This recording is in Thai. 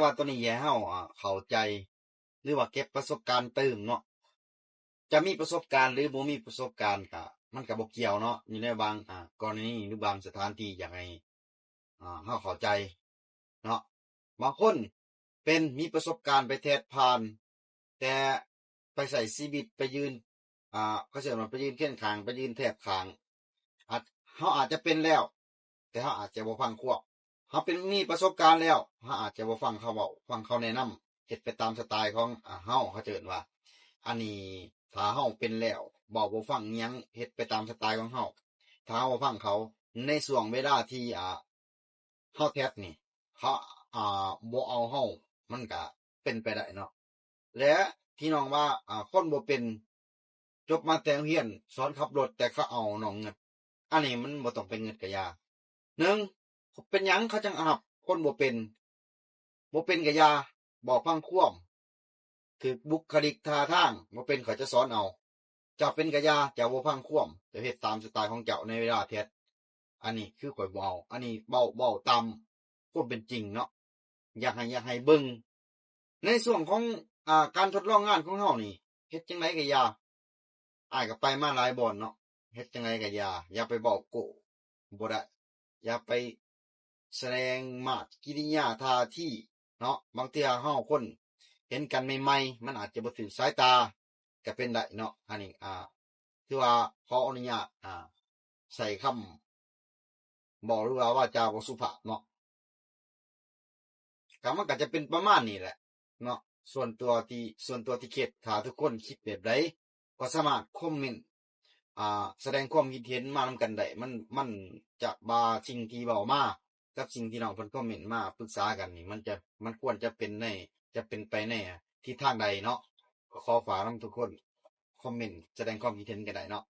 ว่าตัวนี้ให้เฮาเข้าใจหรือว่าเก็บประสบการณ์เติมเนาะจะมีประสบการณ์หรือบ่มีประสบการณ์ก็มันก็บ่เกี่ยวเนาะอยู่ในบางกรณีหรือบางสถานที่อยากให้เฮาเข้าใจเนาะบางคนเป็นมีประสบการณ์ไปแทดผ่านแต่ไปใส่ชีวิตไปยืนเขาเรียกว่าไปยืนเคียงข้างไปยืนแทบข้างอาจเฮาอาจจะเป็นแล้วแต่เฮาอาจจะบ่ฟังควบเฮาเป็นมีประสบการณ์แล้วเฮาอาจจะบ่ฟังเขาเว้าฟังเขาแนะนำเฮ็ดไปตามสไตล์ของเฮาเขาเอิ้นว่าอันนี้ถ้าเฮาเป็นแล้วบ่ฟังอิหยังเฮ็ดไปตามสไตล์ของเฮาถ้าเฮาบ่ฟังเขาในช่วงเวลาที่เฮาแทบนี่เขาบ่เอาเฮามันก็เป็นไปได้เนาะและที่น้องว่าคนบ่เป็นจบมาแต่โรงเรียนสอนขับรถแต่เขาเอาน้องเงิดอันนี้มันบ่ต้องเป็นเงิดก็ยาหนึ่งเป็นหยังเขาจังอับคนบ่เป็นก็ยาบอกฟังความถูกบุคลิกท่าทางบ่เป็นเขาจะสอนเอาเจ้าเป็นก็ยาเจ้าบ่ฟังความจะเฮ็ดตามสไตล์ของเจ้าในเวลาแท้อันนี้คือข่อยบ่เอาอันนี้เว้าตามความเป็นจริงเนาะอยากให้เบิ่งในช่วงของการทดลองงานของเฮานี่เฮ็ดจังไดก็อย่าอ้ายก็ไปมาหลายบ่อนเนาะเฮ็ดจังไดก็อย่าไปเว้าโก้บ่ได้อย่าไปแสดงมาดกิริยาท่าทีเนาะบางเทื่อเฮาคนเห็นกันใหม่ๆมันอาจจะบ่ถูกสายตาก็เป็นได้เนาะอันนี้ถือว่าขออนุญาตใส่คำบอกหรือว่าวาจาบ่สุภาพเนาะก็มันก็จะเป็นประมาณนี้แหละเนาะส่วนตัวที่คิดถ้าทุกคนคิดแบบใดก็สามารถคอมเมนต์แสดงความคิดเห็นมานำกันได้มันจะบ่าสิ่งที่เว้ามากับสิ่งที่น้องเพิ่นคอมเมนต์มาปรึกษากันนี่มันควรจะเป็นไปในทิศทางใดเนาะก็ขอฝากนำทุกคนคอมเมนต์แสดงความคิดเห็นกันได้เนาะ